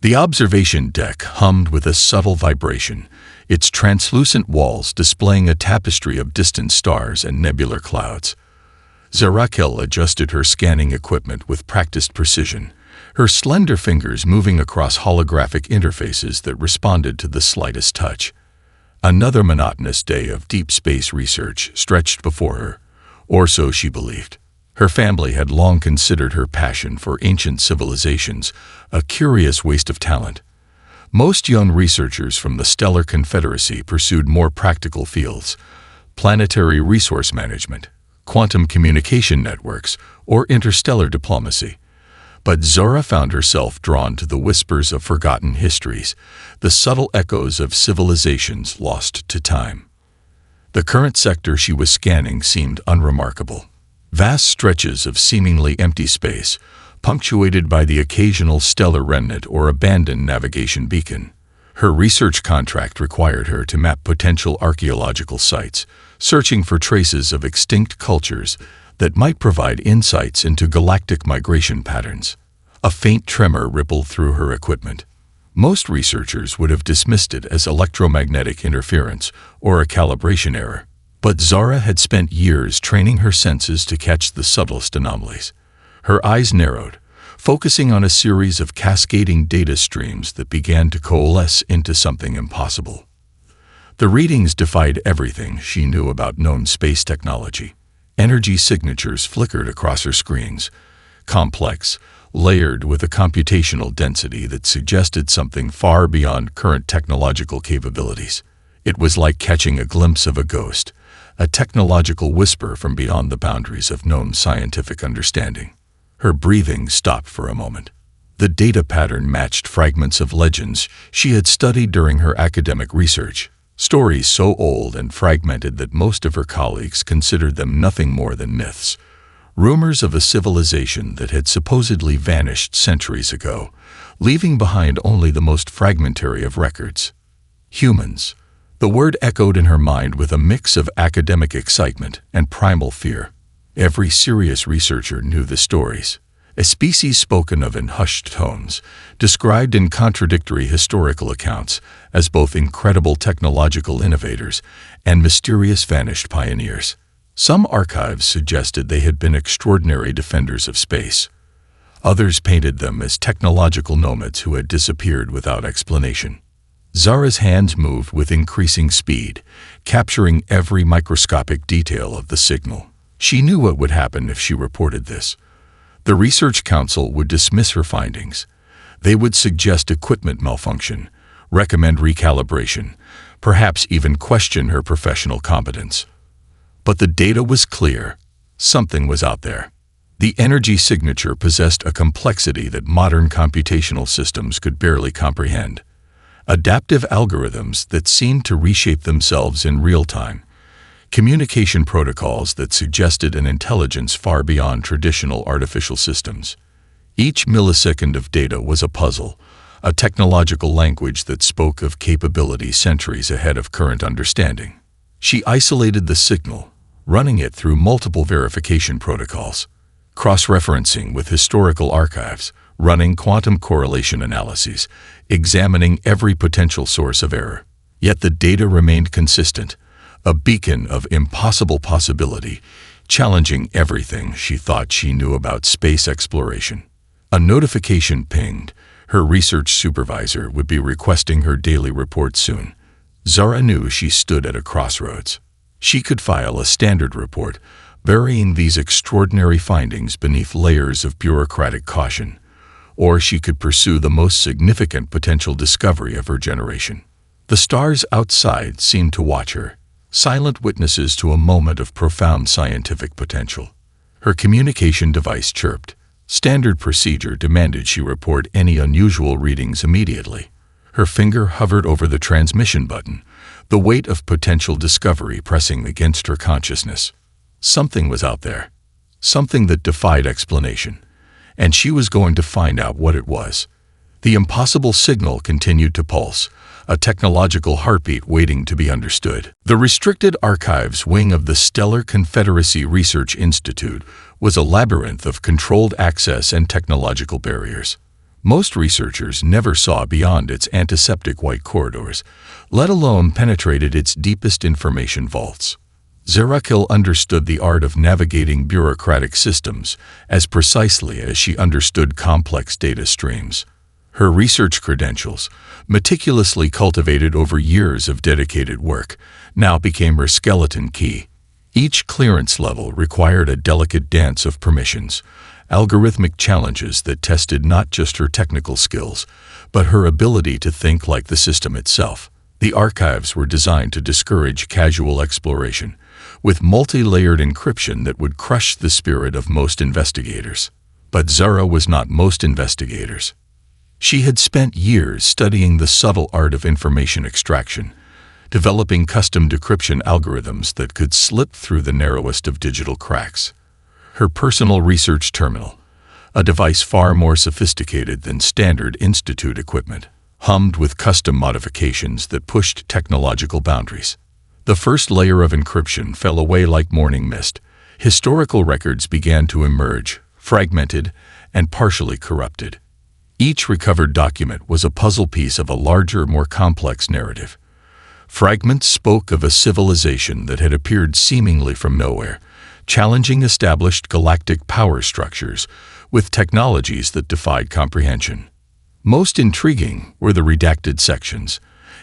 The observation deck hummed with a subtle vibration, its translucent walls displaying a tapestry of distant stars and nebular clouds. Zarakel adjusted her scanning equipment with practiced precision, her slender fingers moving across holographic interfaces that responded to the slightest touch. Another monotonous day of deep space research stretched before her, or so she believed. Her family had long considered her passion for ancient civilizations a curious waste of talent. Most young researchers from the Stellar Confederacy pursued more practical fields: planetary resource management, quantum communication networks, or interstellar diplomacy. But Zara found herself drawn to the whispers of forgotten histories, the subtle echoes of civilizations lost to time. The current sector she was scanning seemed unremarkable. Vast stretches of seemingly empty space, punctuated by the occasional stellar remnant or abandoned navigation beacon. Her research contract required her to map potential archaeological sites, searching for traces of extinct cultures that might provide insights into galactic migration patterns. A faint tremor rippled through her equipment. Most researchers would have dismissed it as electromagnetic interference or a calibration error. But Zara had spent years training her senses to catch the subtlest anomalies. Her eyes narrowed, focusing on a series of cascading data streams that began to coalesce into something impossible. The readings defied everything she knew about known space technology. Energy signatures flickered across her screens, complex, layered with a computational density that suggested something far beyond current technological capabilities. It was like catching a glimpse of a ghost, a technological whisper from beyond the boundaries of known scientific understanding. Her breathing stopped for a moment. The data pattern matched fragments of legends she had studied during her academic research, stories so old and fragmented that most of her colleagues considered them nothing more than myths. Rumors of a civilization that had supposedly vanished centuries ago, leaving behind only the most fragmentary of records. Humans. The word echoed in her mind with a mix of academic excitement and primal fear. Every serious researcher knew the stories. A species spoken of in hushed tones, described in contradictory historical accounts as both incredible technological innovators and mysterious vanished pioneers. Some archives suggested they had been extraordinary defenders of space. Others painted them as technological nomads who had disappeared without explanation. Zara's hands moved with increasing speed, capturing every microscopic detail of the signal. She knew what would happen if she reported this. The Research Council would dismiss her findings. They would suggest equipment malfunction, recommend recalibration, perhaps even question her professional competence. But the data was clear. Something was out there. The energy signature possessed a complexity that modern computational systems could barely comprehend. Adaptive algorithms that seemed to reshape themselves in real time. Communication protocols that suggested an intelligence far beyond traditional artificial systems. Each millisecond of data was a puzzle, a technological language that spoke of capability centuries ahead of current understanding. She isolated the signal, running it through multiple verification protocols, cross-referencing with historical archives, running quantum correlation analyses, examining every potential source of error. Yet the data remained consistent, a beacon of impossible possibility, challenging everything she thought she knew about space exploration. A notification pinged. Her research supervisor would be requesting her daily report soon. Zara knew she stood at a crossroads. She could file a standard report, burying these extraordinary findings beneath layers of bureaucratic caution, or she could pursue the most significant potential discovery of her generation. The stars outside seemed to watch her, silent witnesses to a moment of profound scientific potential. Her communication device chirped. Standard procedure demanded she report any unusual readings immediately. Her finger hovered over the transmission button, the weight of potential discovery pressing against her consciousness. Something was out there, something that defied explanation, and she was going to find out what it was. The impossible signal continued to pulse, a technological heartbeat waiting to be understood. The Restricted Archives wing of the Stellar Confederacy Research Institute was a labyrinth of controlled access and technological barriers. Most researchers never saw beyond its antiseptic white corridors, let alone penetrated its deepest information vaults. Zarakil understood the art of navigating bureaucratic systems as precisely as she understood complex data streams. Her research credentials, meticulously cultivated over years of dedicated work, now became her skeleton key. Each clearance level required a delicate dance of permissions, algorithmic challenges that tested not just her technical skills, but her ability to think like the system itself. The archives were designed to discourage casual exploration, with multi-layered encryption that would crush the spirit of most investigators. But Zara was not most investigators. She had spent years studying the subtle art of information extraction, developing custom decryption algorithms that could slip through the narrowest of digital cracks. Her personal research terminal, a device far more sophisticated than standard institute equipment, hummed with custom modifications that pushed technological boundaries. The first layer of encryption fell away like morning mist. Historical records began to emerge, fragmented and partially corrupted. Each recovered document was a puzzle piece of a larger, more complex narrative. Fragments spoke of a civilization that had appeared seemingly from nowhere, challenging established galactic power structures with technologies that defied comprehension. Most intriguing were the redacted sections,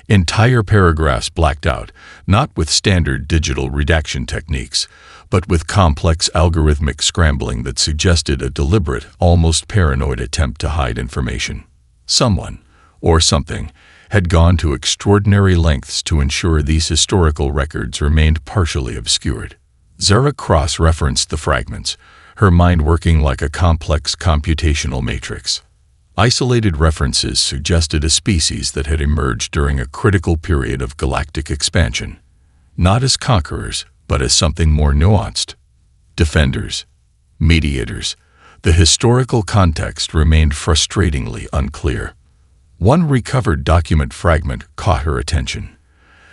entire paragraphs blacked out, not with standard digital redaction techniques, but with complex algorithmic scrambling that suggested a deliberate, almost paranoid attempt to hide information. Someone, or something, had gone to extraordinary lengths to ensure these historical records remained partially obscured. Zara cross-referenced the fragments, her mind working like a complex computational matrix. Isolated references suggested a species that had emerged during a critical period of galactic expansion, not as conquerors, but as something more nuanced. Defenders, mediators, the historical context remained frustratingly unclear. One recovered document fragment caught her attention.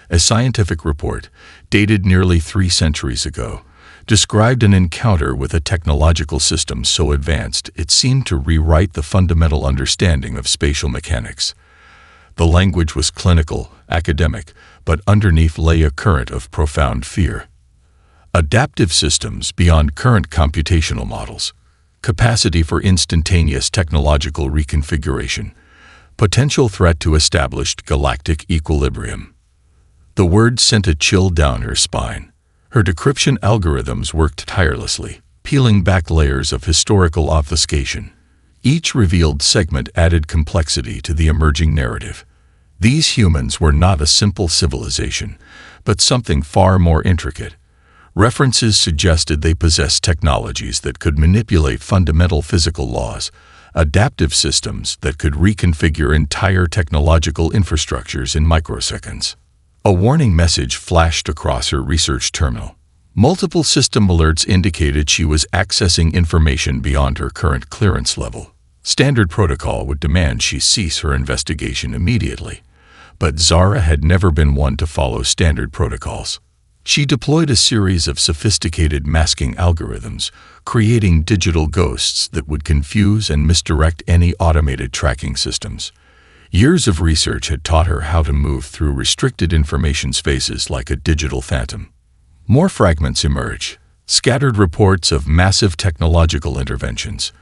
A scientific report, dated nearly 3 centuries ago, described an encounter with a technological system so advanced it seemed to rewrite the fundamental understanding of spatial mechanics. The language was clinical, academic, but underneath lay a current of profound fear. Adaptive systems beyond current computational models, capacity for instantaneous technological reconfiguration, potential threat to established galactic equilibrium. The word sent a chill down her spine. Her decryption algorithms worked tirelessly, peeling back layers of historical obfuscation. Each revealed segment added complexity to the emerging narrative. These humans were not a simple civilization, but something far more intricate. References suggested they possessed technologies that could manipulate fundamental physical laws, adaptive systems that could reconfigure entire technological infrastructures in microseconds. A warning message flashed across her research terminal. Multiple system alerts indicated she was accessing information beyond her current clearance level. Standard protocol would demand she cease her investigation immediately, but Zara had never been one to follow standard protocols. She deployed a series of sophisticated masking algorithms, creating digital ghosts that would confuse and misdirect any automated tracking systems. Years of research had taught her how to move through restricted information spaces like a digital phantom. More fragments emerge, scattered reports of massive technological interventions,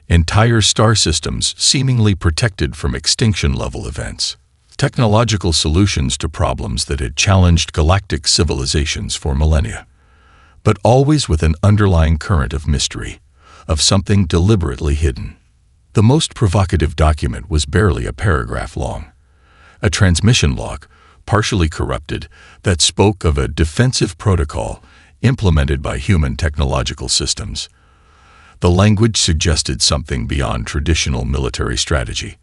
entire star systems seemingly protected from extinction-level events, technological solutions to problems that had challenged galactic civilizations for millennia, but always with an underlying current of mystery, of something deliberately hidden. The most provocative document was barely a paragraph long. A transmission log, partially corrupted, that spoke of a defensive protocol implemented by human technological systems. The language suggested something beyond traditional military strategy,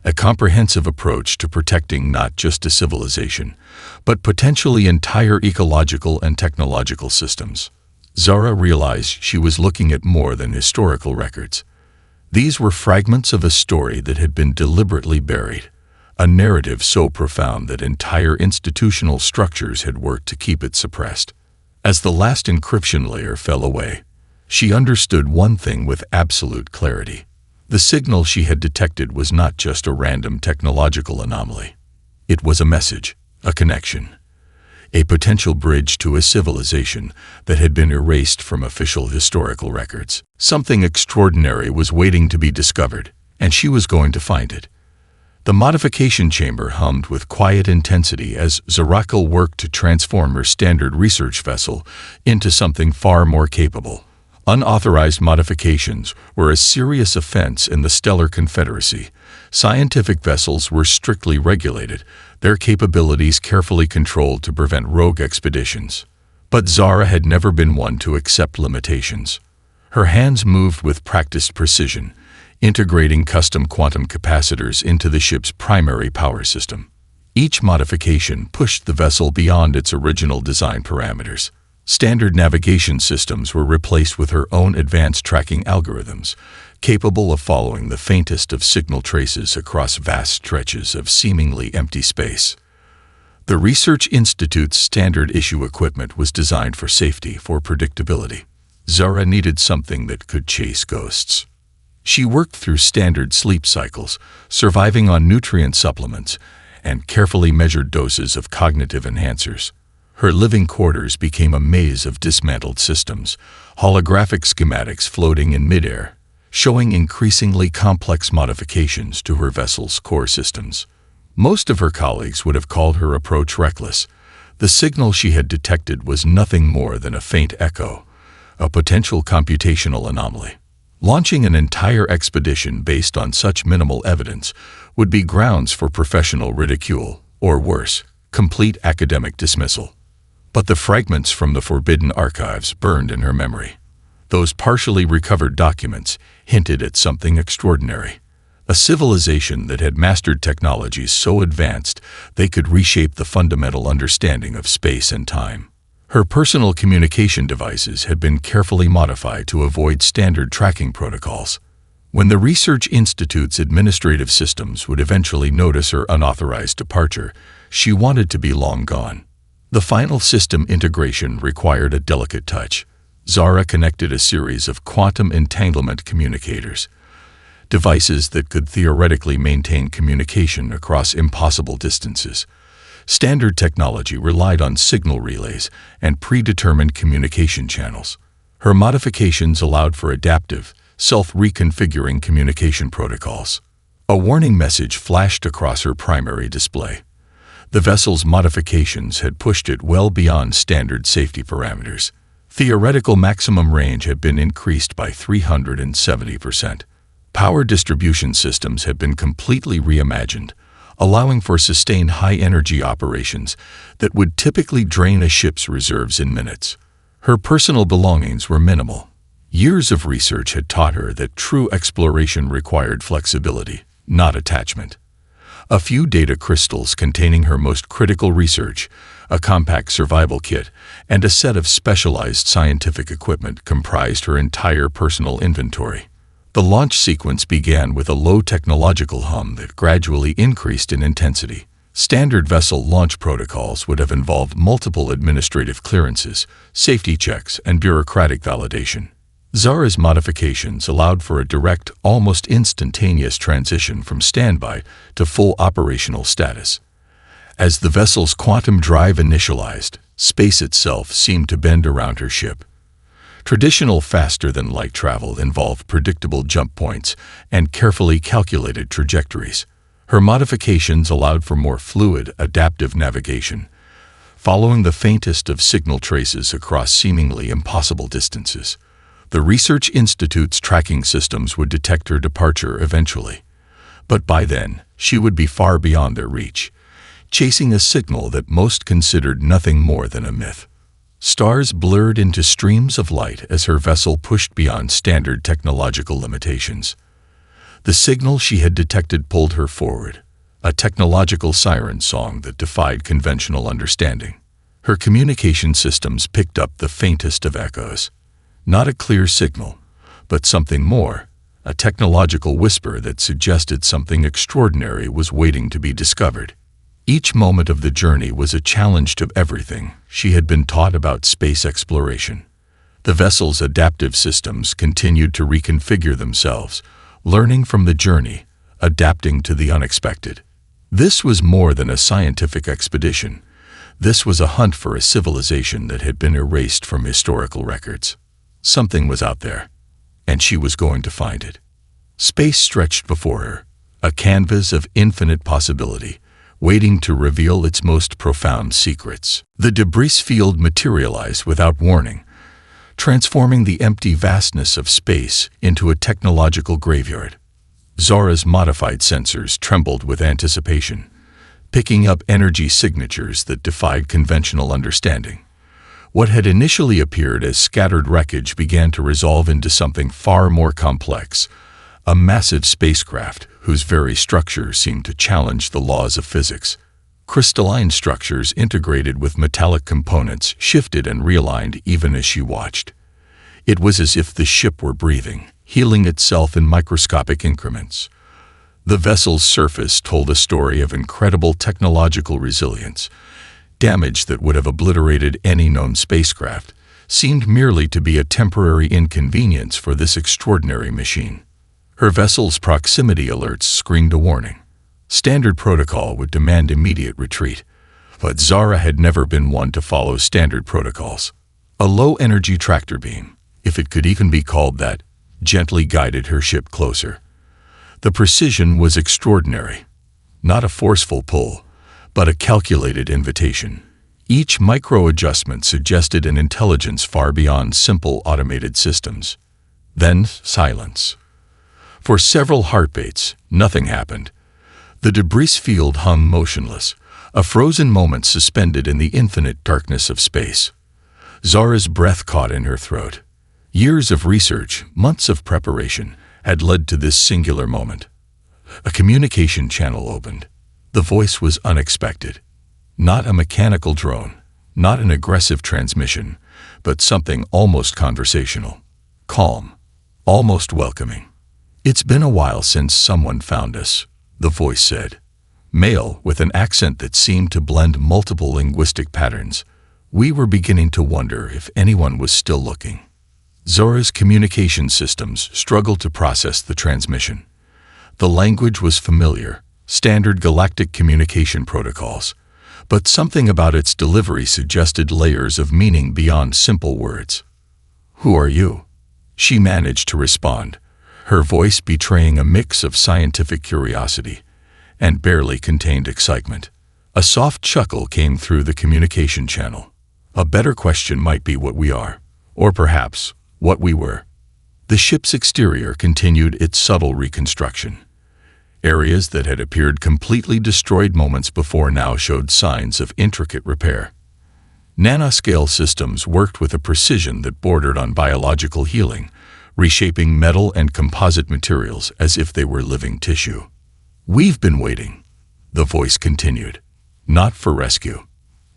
a comprehensive approach to protecting not just a civilization, but potentially entire ecological and technological systems. Zara realized she was looking at more than historical records. These were fragments of a story that had been deliberately buried, a narrative so profound that entire institutional structures had worked to keep it suppressed. As the last encryption layer fell away, she understood one thing with absolute clarity. The signal she had detected was not just a random technological anomaly. It was a message, a connection, a potential bridge to a civilization that had been erased from official historical records. Something extraordinary was waiting to be discovered, and she was going to find it. The modification chamber hummed with quiet intensity as Zarakil worked to transform her standard research vessel into something far more capable. Unauthorized modifications were a serious offense in the Stellar Confederacy. Scientific vessels were strictly regulated, their capabilities carefully controlled to prevent rogue expeditions. But Zara had never been one to accept limitations. Her hands moved with practiced precision, integrating custom quantum capacitors into the ship's primary power system. Each modification pushed the vessel beyond its original design parameters. Standard navigation systems were replaced with her own advanced tracking algorithms, capable of following the faintest of signal traces across vast stretches of seemingly empty space. The Research Institute's standard-issue equipment was designed for safety, for predictability. Zara needed something that could chase ghosts. She worked through standard sleep cycles, surviving on nutrient supplements and carefully measured doses of cognitive enhancers. Her living quarters became a maze of dismantled systems, holographic schematics floating in midair, showing increasingly complex modifications to her vessel's core systems. Most of her colleagues would have called her approach reckless. The signal she had detected was nothing more than a faint echo, a potential computational anomaly. Launching an entire expedition based on such minimal evidence would be grounds for professional ridicule, or worse, complete academic dismissal. But the fragments from the forbidden archives burned in her memory. Those partially recovered documents hinted at something extraordinary. A civilization that had mastered technologies so advanced they could reshape the fundamental understanding of space and time. Her personal communication devices had been carefully modified to avoid standard tracking protocols. When the Research Institute's administrative systems would eventually notice her unauthorized departure, she wanted to be long gone. The final system integration required a delicate touch. Zara connected a series of quantum entanglement communicators, devices that could theoretically maintain communication across impossible distances. Standard technology relied on signal relays and predetermined communication channels. Her modifications allowed for adaptive, self-reconfiguring communication protocols. A warning message flashed across her primary display. The vessel's modifications had pushed it well beyond standard safety parameters. Theoretical maximum range had been increased by 370%. Power distribution systems had been completely reimagined, allowing for sustained high-energy operations that would typically drain a ship's reserves in minutes. Her personal belongings were minimal. Years of research had taught her that true exploration required flexibility, not attachment. A few data crystals containing her most critical research, a compact survival kit, and a set of specialized scientific equipment comprised her entire personal inventory. The launch sequence began with a low technological hum that gradually increased in intensity. Standard vessel launch protocols would have involved multiple administrative clearances, safety checks, and bureaucratic validation. Zara's modifications allowed for a direct, almost instantaneous transition from standby to full operational status. As the vessel's quantum drive initialized, space itself seemed to bend around her ship. Traditional faster-than-light travel involved predictable jump points and carefully calculated trajectories. Her modifications allowed for more fluid, adaptive navigation, following the faintest of signal traces across seemingly impossible distances. The Research Institute's tracking systems would detect her departure eventually. But by then, she would be far beyond their reach, chasing a signal that most considered nothing more than a myth. Stars blurred into streams of light as her vessel pushed beyond standard technological limitations. The signal she had detected pulled her forward, a technological siren song that defied conventional understanding. Her communication systems picked up the faintest of echoes. Not a clear signal, but something more, a technological whisper that suggested something extraordinary was waiting to be discovered. Each moment of the journey was a challenge to everything she had been taught about space exploration. The vessel's adaptive systems continued to reconfigure themselves, learning from the journey, adapting to the unexpected. This was more than a scientific expedition. This was a hunt for a civilization that had been erased from historical records. Something was out there, and she was going to find it. Space stretched before her, a canvas of infinite possibility, waiting to reveal its most profound secrets. The debris field materialized without warning, transforming the empty vastness of space into a technological graveyard. Zara's modified sensors trembled with anticipation, picking up energy signatures that defied conventional understanding. What had initially appeared as scattered wreckage began to resolve into something far more complex, a massive spacecraft whose very structure seemed to challenge the laws of physics. Crystalline structures integrated with metallic components shifted and realigned even as she watched. It was as if the ship were breathing, healing itself in microscopic increments. The vessel's surface told a story of incredible technological resilience. Damage that would have obliterated any known spacecraft seemed merely to be a temporary inconvenience for this extraordinary machine. Her vessel's proximity alerts screamed a warning. Standard protocol would demand immediate retreat, but Zara had never been one to follow standard protocols. A low-energy tractor beam, if it could even be called that, gently guided her ship closer. The precision was extraordinary. Not a forceful pull, but a calculated invitation. Each micro-adjustment suggested an intelligence far beyond simple automated systems. Then silence. For several heartbeats, nothing happened. The debris field hung motionless, a frozen moment suspended in the infinite darkness of space. Zara's breath caught in her throat. Years of research, months of preparation, had led to this singular moment. A communication channel opened. The voice was unexpected. Not a mechanical drone, not an aggressive transmission, but something almost conversational. Calm, almost welcoming. "It's been a while since someone found us," the voice said. Male, with an accent that seemed to blend multiple linguistic patterns. "We were beginning to wonder if anyone was still looking." Zara's communication systems struggled to process the transmission. The language was familiar, standard galactic communication protocols, but something about its delivery suggested layers of meaning beyond simple words. "Who are you?" she managed to respond, her voice betraying a mix of scientific curiosity and barely contained excitement. A soft chuckle came through the communication channel. "A better question might be what we are, or perhaps what we were." The ship's exterior continued its subtle reconstruction. Areas that had appeared completely destroyed moments before now showed signs of intricate repair. Nanoscale systems worked with a precision that bordered on biological healing, reshaping metal and composite materials as if they were living tissue. "We've been waiting," the voice continued. "Not for rescue,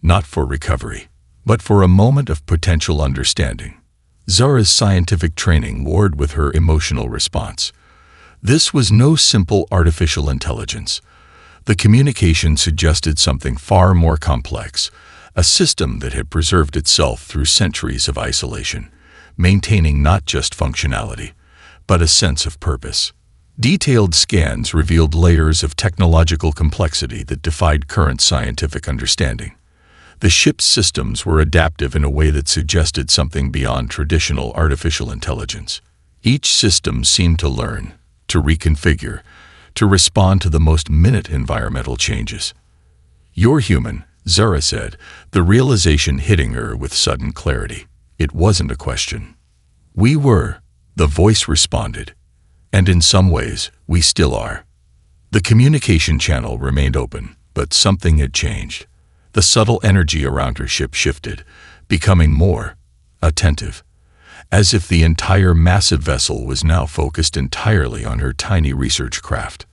not for recovery, but for a moment of potential understanding." Zara's scientific training warred with her emotional response. This was no simple artificial intelligence. The communication suggested something far more complex, a system that had preserved itself through centuries of isolation, maintaining not just functionality, but a sense of purpose. Detailed scans revealed layers of technological complexity that defied current scientific understanding. The ship's systems were adaptive in a way that suggested something beyond traditional artificial intelligence. Each system seemed to learn, to reconfigure, to respond to the most minute environmental changes. "You're human," Zara said, the realization hitting her with sudden clarity. It wasn't a question. "We were," the voice responded, "and in some ways, we still are." The communication channel remained open, but something had changed. The subtle energy around her ship shifted, becoming more attentive, as if the entire massive vessel was now focused entirely on her tiny research craft.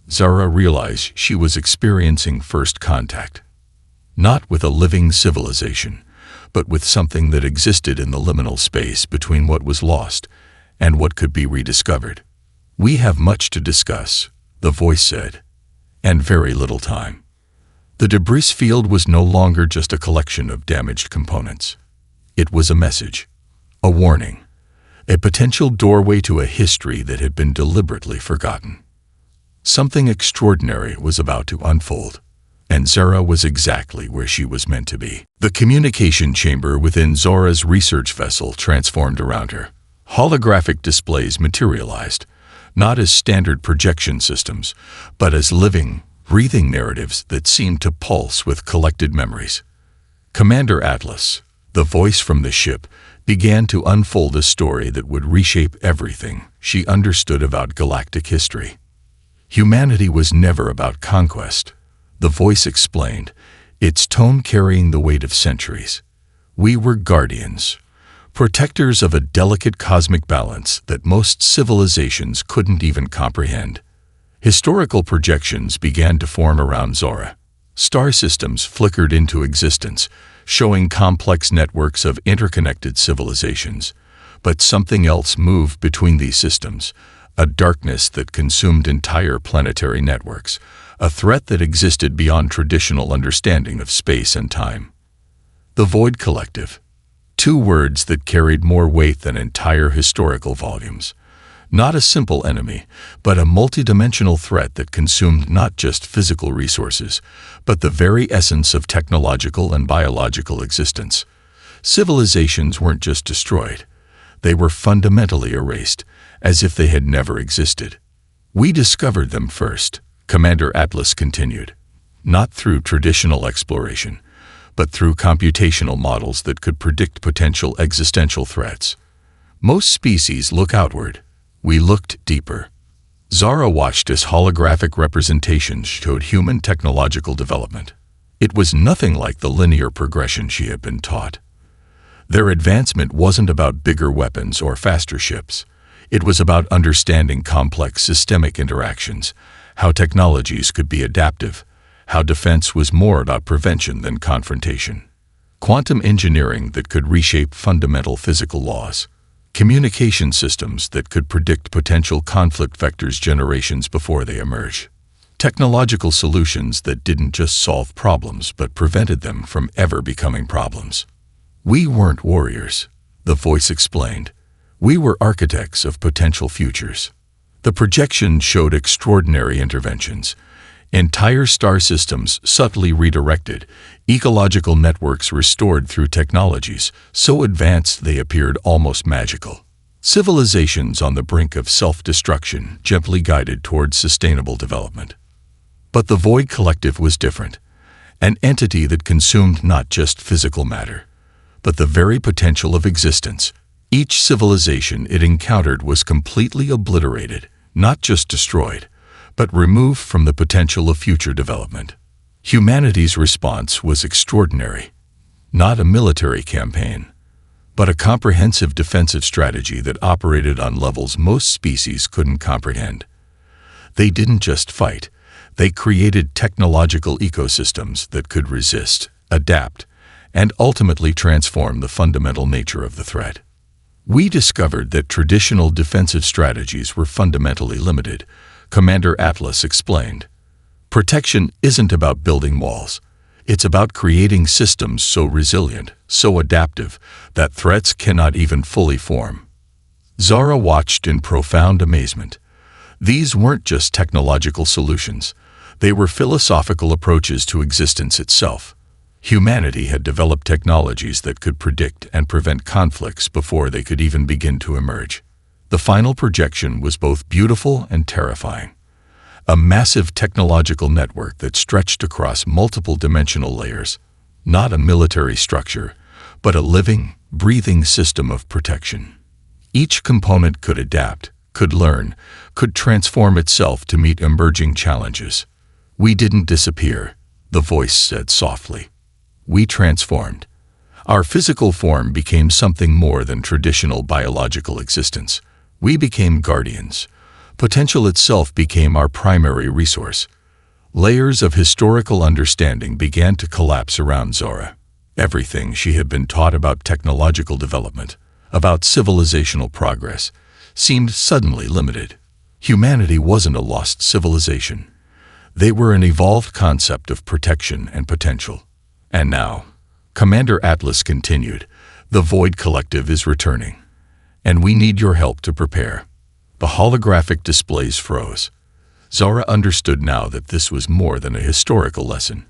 Zara realized she was experiencing first contact, not with a living civilization, but with something that existed in the liminal space between what was lost and what could be rediscovered. "We have much to discuss," the voice said, "and very little time." The debris field was no longer just a collection of damaged components. It was a message, a warning. a potential doorway to a history that had been deliberately forgotten. Something extraordinary was about to unfold, and Zara was exactly where she was meant to be. The communication chamber within Zora's research vessel transformed around her. Holographic displays materialized, not as standard projection systems, but as living, breathing narratives that seemed to pulse with collected memories. Commander Atlas, the voice from the ship, began to unfold a story that would reshape everything she understood about galactic history. Humanity was never about conquest, the voice explained, its tone carrying the weight of centuries. We were guardians, protectors of a delicate cosmic balance that most civilizations couldn't even comprehend. Historical projections began to form around Zora. Star systems flickered into existence, showing complex networks of interconnected civilizations. But something else moved between these systems, a darkness that consumed entire planetary networks, a threat that existed beyond traditional understanding of space and time. The Void Collective. Two words that carried more weight than entire historical volumes. Not a simple enemy, but a multidimensional threat that consumed not just physical resources, but the very essence of technological and biological existence. Civilizations weren't just destroyed. They were fundamentally erased, as if they had never existed. We discovered them first, Commander Atlas continued, not through traditional exploration, but through computational models that could predict potential existential threats. Most species look outward. We looked deeper. Zara watched as holographic representations showed human technological development. It was nothing like the linear progression she had been taught. Their advancement wasn't about bigger weapons or faster ships. It was about understanding complex systemic interactions, how technologies could be adaptive, how defense was more about prevention than confrontation. Quantum engineering that could reshape fundamental physical laws. Communication systems that could predict potential conflict vectors generations before they emerge. Technological solutions that didn't just solve problems but prevented them from ever becoming problems. We weren't warriors, the voice explained. We were architects of potential futures. The projection showed extraordinary interventions. Entire star systems subtly redirected, ecological networks restored through technologies so advanced they appeared almost magical. Civilizations on the brink of self-destruction gently guided towards sustainable development. But the Void Collective was different, an entity that consumed not just physical matter, but the very potential of existence. Each civilization it encountered was completely obliterated, not just destroyed, but removed from the potential of future development. Humanity's response was extraordinary. Not a military campaign, but a comprehensive defensive strategy that operated on levels most species couldn't comprehend. They didn't just fight, they created technological ecosystems that could resist, adapt, and ultimately transform the fundamental nature of the threat. We discovered that traditional defensive strategies were fundamentally limited, Commander Atlas explained. Protection isn't about building walls. It's about creating systems so resilient, so adaptive, that threats cannot even fully form. Zara watched in profound amazement. These weren't just technological solutions. They were philosophical approaches to existence itself. Humanity had developed technologies that could predict and prevent conflicts before they could even begin to emerge. The final projection was both beautiful and terrifying. A massive technological network that stretched across multiple dimensional layers, not a military structure, but a living, breathing system of protection. Each component could adapt, could learn, could transform itself to meet emerging challenges. We didn't disappear, the voice said softly. We transformed. Our physical form became something more than traditional biological existence. We became guardians. Potential itself became our primary resource. Layers of historical understanding began to collapse around Zora. Everything she had been taught about technological development, about civilizational progress, seemed suddenly limited. Humanity wasn't a lost civilization. They were an evolved concept of protection and potential. And now, Commander Atlas continued, the Void Collective is returning. and we need your help to prepare." The holographic displays froze. Zara understood now that this was more than a historical lesson.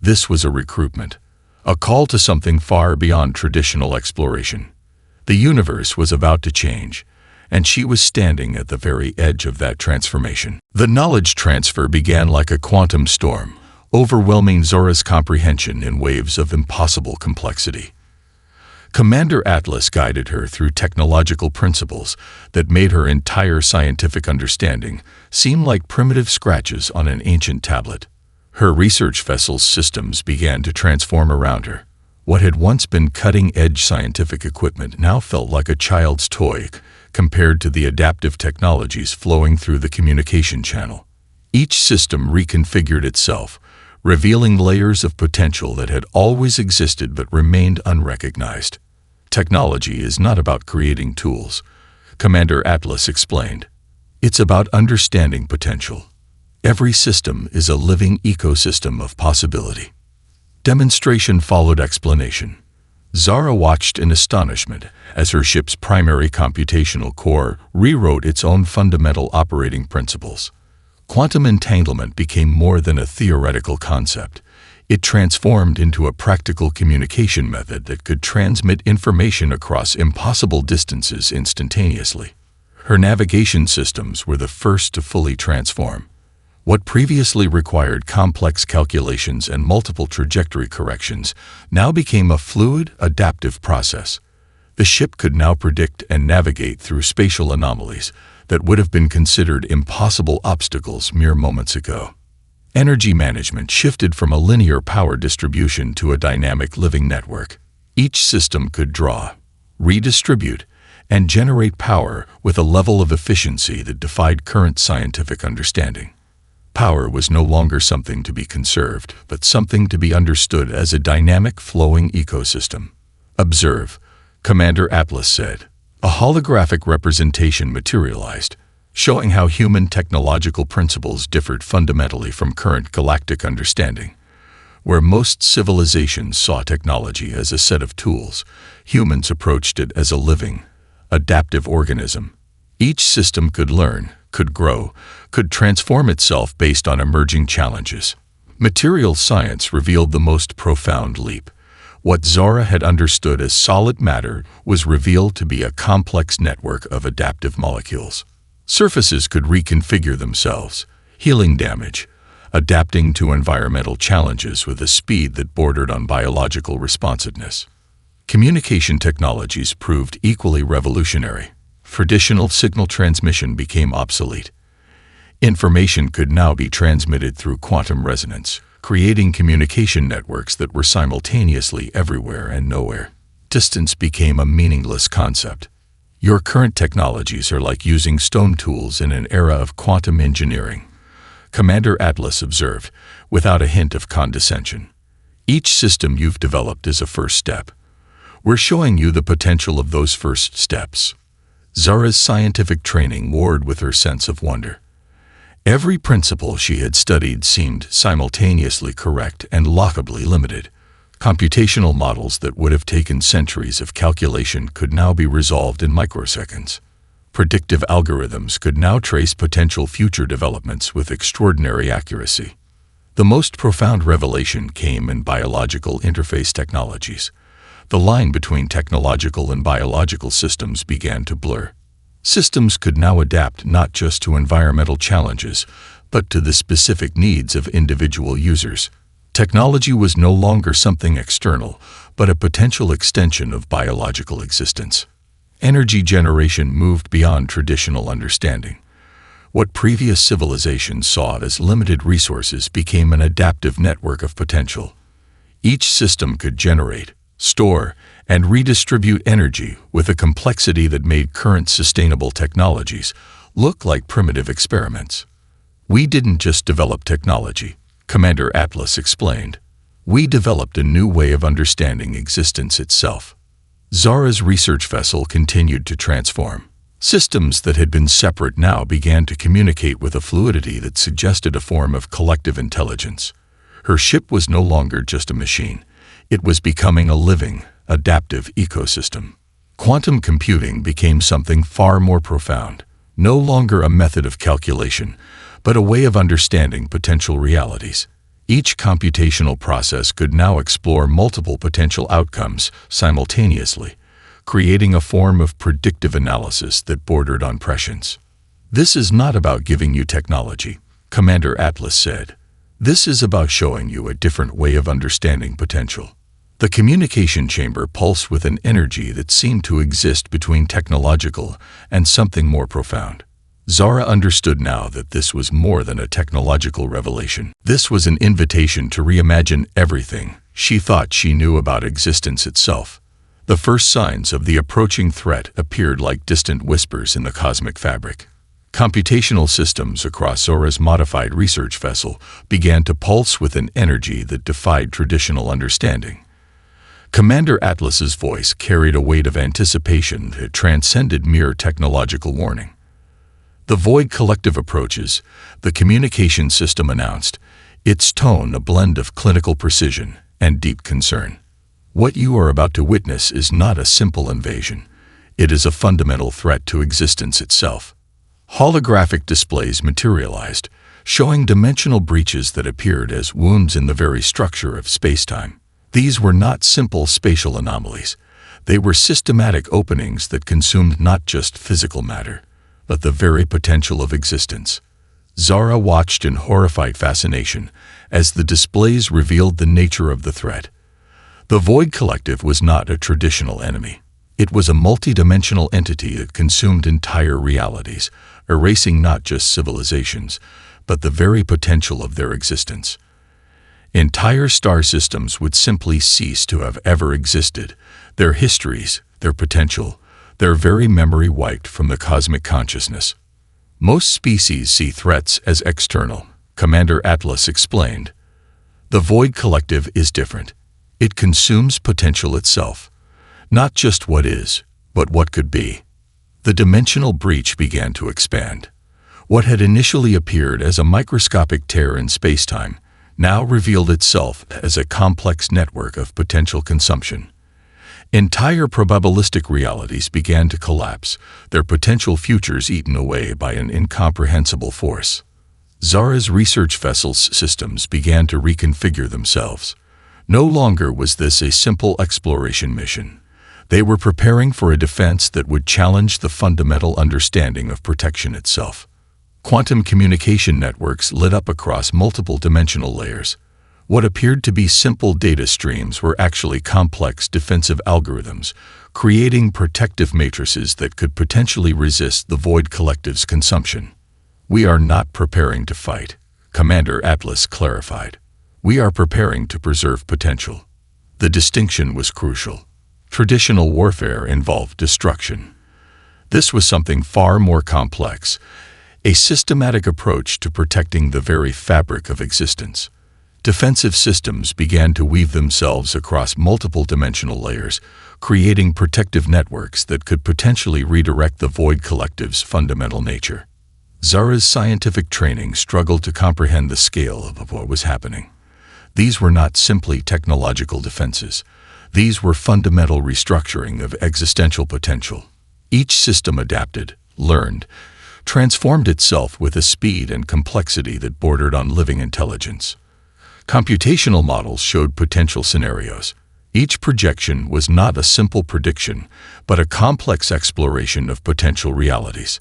This was a recruitment, a call to something far beyond traditional exploration. The universe was about to change, and she was standing at the very edge of that transformation. The knowledge transfer began like a quantum storm, overwhelming Zora's comprehension in waves of impossible complexity. Commander Atlas guided her through technological principles that made her entire scientific understanding seem like primitive scratches on an ancient tablet. Her research vessel's systems began to transform around her. What had once been cutting-edge scientific equipment now felt like a child's toy compared to the adaptive technologies flowing through the communication channel. Each system reconfigured itself, revealing layers of potential that had always existed but remained unrecognized. "Technology is not about creating tools," Commander Atlas explained. "It's about understanding potential. Every system is a living ecosystem of possibility." Demonstration followed explanation. Zara watched in astonishment as her ship's primary computational core rewrote its own fundamental operating principles. Quantum entanglement became more than a theoretical concept. It transformed into a practical communication method that could transmit information across impossible distances instantaneously. Her navigation systems were the first to fully transform. What previously required complex calculations and multiple trajectory corrections now became a fluid, adaptive process. The ship could now predict and navigate through spatial anomalies that would have been considered impossible obstacles mere moments ago. Energy management shifted from a linear power distribution to a dynamic living network. Each system could draw, redistribute, and generate power with a level of efficiency that defied current scientific understanding. Power was no longer something to be conserved, but something to be understood as a dynamic, flowing ecosystem. "Observe," Commander Atlas said. A holographic representation materialized, showing how human technological principles differed fundamentally from current galactic understanding. Where most civilizations saw technology as a set of tools, humans approached it as a living, adaptive organism. Each system could learn, could grow, could transform itself based on emerging challenges. Material science revealed the most profound leap. What Zara had understood as solid matter was revealed to be a complex network of adaptive molecules. Surfaces could reconfigure themselves, healing damage, adapting to environmental challenges with a speed that bordered on biological responsiveness. Communication technologies proved equally revolutionary. Traditional signal transmission became obsolete. Information could now be transmitted through quantum resonance, creating communication networks that were simultaneously everywhere and nowhere. Distance became a meaningless concept. Your current technologies are like using stone tools in an era of quantum engineering, Commander Atlas observed, without a hint of condescension. Each system you've developed is a first step. We're showing you the potential of those first steps. Zara's scientific training warred with her sense of wonder. Every principle she had studied seemed simultaneously correct and laughably limited. Computational models that would have taken centuries of calculation could now be resolved in microseconds. Predictive algorithms could now trace potential future developments with extraordinary accuracy. The most profound revelation came in biological interface technologies. The line between technological and biological systems began to blur. Systems could now adapt not just to environmental challenges, but to the specific needs of individual users. Technology was no longer something external, but a potential extension of biological existence. Energy generation moved beyond traditional understanding. What previous civilizations saw as limited resources became an adaptive network of potential. Each system could generate, store, and redistribute energy with a complexity that made current sustainable technologies look like primitive experiments. "We didn't just develop technology," Commander Atlas explained. "We developed a new way of understanding existence itself." Zara's research vessel continued to transform. Systems that had been separate now began to communicate with a fluidity that suggested a form of collective intelligence. Her ship was no longer just a machine. It was becoming a living, adaptive ecosystem. Quantum computing became something far more profound, no longer a method of calculation, but a way of understanding potential realities. Each computational process could now explore multiple potential outcomes simultaneously, creating a form of predictive analysis that bordered on prescience. "This is not about giving you technology," Commander Atlas said. "This is about showing you a different way of understanding potential." The communication chamber pulsed with an energy that seemed to exist between technological and something more profound. Zara understood now that this was more than a technological revelation. This was an invitation to reimagine everything she thought she knew about existence itself. The first signs of the approaching threat appeared like distant whispers in the cosmic fabric. Computational systems across Zora's modified research vessel began to pulse with an energy that defied traditional understanding. Commander Atlas's voice carried a weight of anticipation that transcended mere technological warning. "The Void Collective approaches," the communication system announced, its tone a blend of clinical precision and deep concern. "What you are about to witness is not a simple invasion. It is a fundamental threat to existence itself." Holographic displays materialized, showing dimensional breaches that appeared as wounds in the very structure of space-time. These were not simple spatial anomalies. They were systematic openings that consumed not just physical matter, but the very potential of existence. Zara watched in horrified fascination as the displays revealed the nature of the threat. The Void Collective was not a traditional enemy. It was a multidimensional entity that consumed entire realities, erasing not just civilizations, but the very potential of their existence. Entire star systems would simply cease to have ever existed, their histories, their potential, their very memory wiped from the cosmic consciousness. "Most species see threats as external," Commander Atlas explained. "The Void Collective is different. It consumes potential itself, not just what is, but what could be." The dimensional breach began to expand. What had initially appeared as a microscopic tear in spacetime now revealed itself as a complex network of potential consumption. Entire probabilistic realities began to collapse, their potential futures eaten away by an incomprehensible force. Zara's research vessel's systems began to reconfigure themselves. No longer was this a simple exploration mission. They were preparing for a defense that would challenge the fundamental understanding of protection itself. Quantum communication networks lit up across multiple dimensional layers. What appeared to be simple data streams were actually complex defensive algorithms, creating protective matrices that could potentially resist the Void Collective's consumption. "We are not preparing to fight," Commander Atlas clarified. "We are preparing to preserve potential." The distinction was crucial. Traditional warfare involved destruction. This was something far more complex, a systematic approach to protecting the very fabric of existence. Defensive systems began to weave themselves across multiple dimensional layers, creating protective networks that could potentially redirect the Void Collective's fundamental nature. Zara's scientific training struggled to comprehend the scale of what was happening. These were not simply technological defenses. These were fundamental restructuring of existential potential. Each system adapted, learned, transformed itself with a speed and complexity that bordered on living intelligence. Computational models showed potential scenarios. Each projection was not a simple prediction, but a complex exploration of potential realities.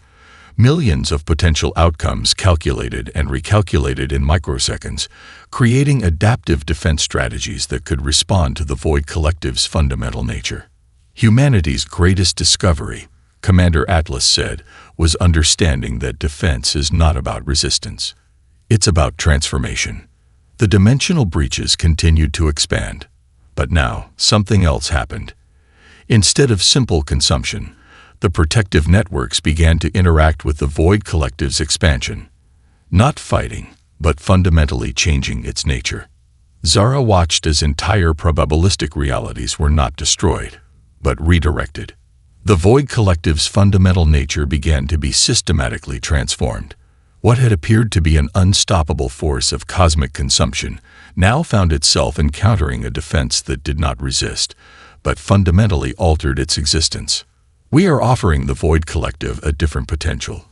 Millions of potential outcomes calculated and recalculated in microseconds, creating adaptive defense strategies that could respond to the Void Collective's fundamental nature. Humanity's greatest discovery, Commander Atlas said, was understanding that defense is not about resistance. It's about transformation. The dimensional breaches continued to expand. But now, something else happened. Instead of simple consumption, the protective networks began to interact with the Void Collective's expansion. Not fighting, but fundamentally changing its nature. Zara watched as entire probabilistic realities were not destroyed, but redirected. The Void Collective's fundamental nature began to be systematically transformed. What had appeared to be an unstoppable force of cosmic consumption now found itself encountering a defense that did not resist, but fundamentally altered its existence. "We are offering the Void Collective a different potential,"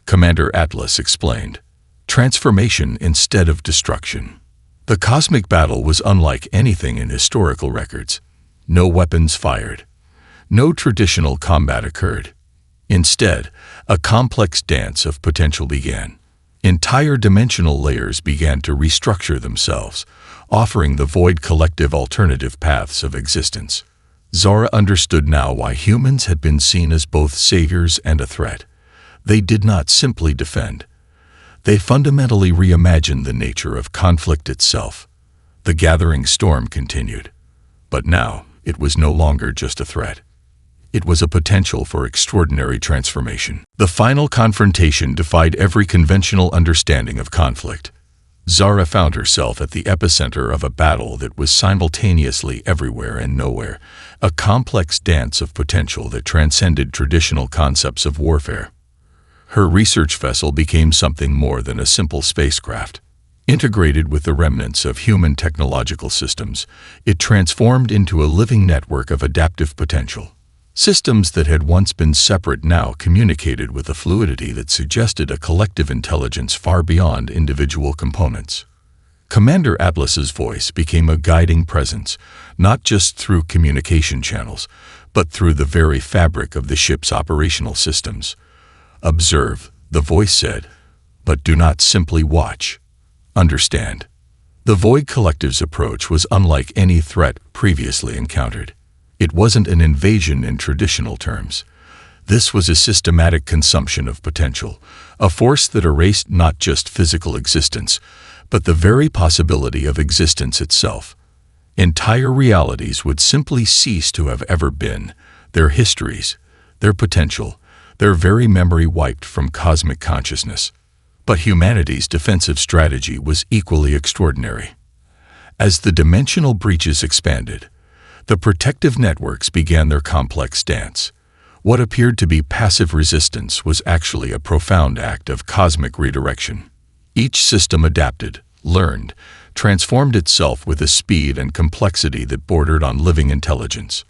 Commander Atlas explained. "Transformation instead of destruction." The cosmic battle was unlike anything in historical records. No weapons fired. No traditional combat occurred. Instead, a complex dance of potential began. Entire dimensional layers began to restructure themselves, offering the Void Collective alternative paths of existence. Zara understood now why humans had been seen as both saviors and a threat. They did not simply defend. They fundamentally reimagined the nature of conflict itself. The gathering storm continued. But now, it was no longer just a threat. It was a potential for extraordinary transformation. The final confrontation defied every conventional understanding of conflict. Zara found herself at the epicenter of a battle that was simultaneously everywhere and nowhere, a complex dance of potential that transcended traditional concepts of warfare. Her research vessel became something more than a simple spacecraft. Integrated with the remnants of human technological systems, it transformed into a living network of adaptive potential. Systems that had once been separate now communicated with a fluidity that suggested a collective intelligence far beyond individual components. Commander Atlas's voice became a guiding presence, not just through communication channels, but through the very fabric of the ship's operational systems. "Observe," the voice said, "but do not simply watch. Understand." The Void Collective's approach was unlike any threat previously encountered. It wasn't an invasion in traditional terms. This was a systematic consumption of potential, a force that erased not just physical existence, but the very possibility of existence itself. Entire realities would simply cease to have ever been, their histories, their potential, their very memory wiped from cosmic consciousness. But humanity's defensive strategy was equally extraordinary. As the dimensional breaches expanded, the protective networks began their complex dance. What appeared to be passive resistance was actually a profound act of cosmic redirection. Each system adapted, learned, transformed itself with a speed and complexity that bordered on living intelligence.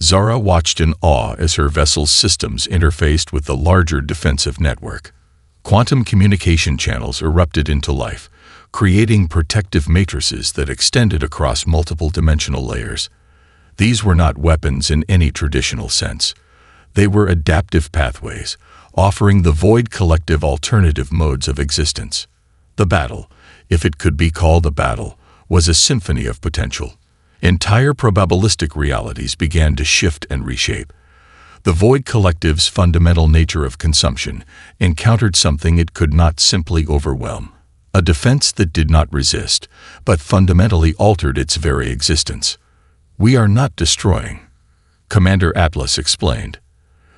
Zara watched in awe as her vessel's systems interfaced with the larger defensive network. Quantum communication channels erupted into life, creating protective matrices that extended across multiple dimensional layers. These were not weapons in any traditional sense. They were adaptive pathways, offering the Void Collective alternative modes of existence. The battle, if it could be called a battle, was a symphony of potential. Entire probabilistic realities began to shift and reshape. The Void Collective's fundamental nature of consumption encountered something it could not simply overwhelm. A defense that did not resist, but fundamentally altered its very existence. "We are not destroying," Commander Atlas explained.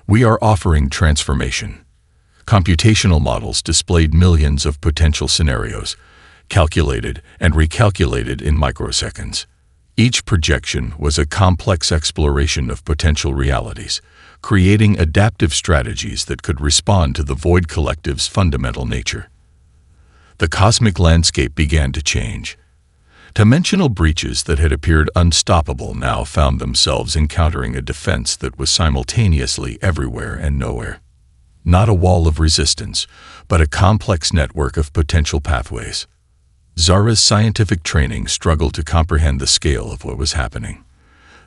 "We are offering transformation." Computational models displayed millions of potential scenarios, calculated and recalculated in microseconds. Each projection was a complex exploration of potential realities, creating adaptive strategies that could respond to the Void Collective's fundamental nature. The cosmic landscape began to change. Dimensional breaches that had appeared unstoppable now found themselves encountering a defense that was simultaneously everywhere and nowhere. Not a wall of resistance, but a complex network of potential pathways. Zara's scientific training struggled to comprehend the scale of what was happening.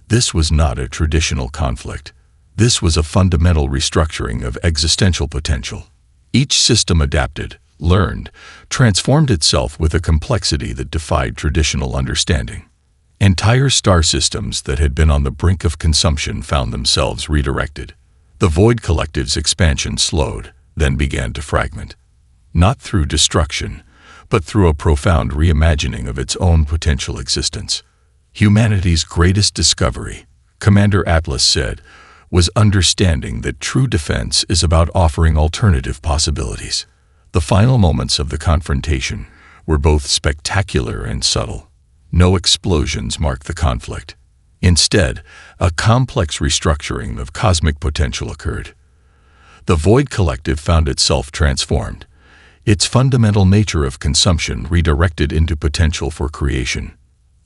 This was not a traditional conflict. This was a fundamental restructuring of existential potential. Each system adapted, learned, transformed itself with a complexity that defied traditional understanding. Entire star systems that had been on the brink of consumption found themselves redirected. The Void Collective's expansion slowed, then began to fragment. Not through destruction, but through a profound reimagining of its own potential existence. Humanity's greatest discovery, Commander Atlas said, was understanding that true defense is about offering alternative possibilities. The final moments of the confrontation were both spectacular and subtle. No explosions marked the conflict. Instead, a complex restructuring of cosmic potential occurred. The Void Collective found itself transformed, its fundamental nature of consumption redirected into potential for creation.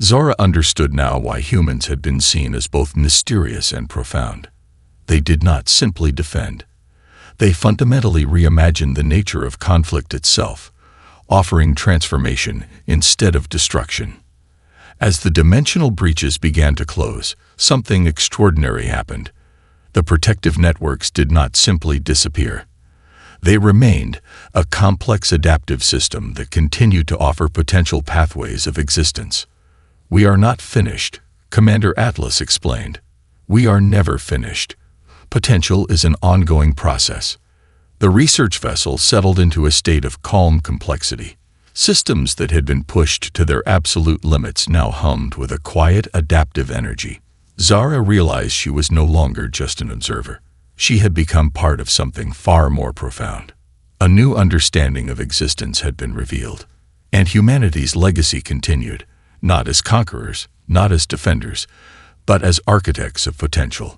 Zara understood now why humans had been seen as both mysterious and profound. They did not simply defend. They fundamentally reimagined the nature of conflict itself, offering transformation instead of destruction. As the dimensional breaches began to close, something extraordinary happened. The protective networks did not simply disappear. They remained, a complex adaptive system that continued to offer potential pathways of existence. "We are not finished," Commander Atlas explained. "We are never finished. Potential is an ongoing process." The research vessel settled into a state of calm complexity. Systems that had been pushed to their absolute limits now hummed with a quiet, adaptive energy. Zara realized she was no longer just an observer. She had become part of something far more profound. A new understanding of existence had been revealed, and humanity's legacy continued, not as conquerors, not as defenders, but as architects of potential.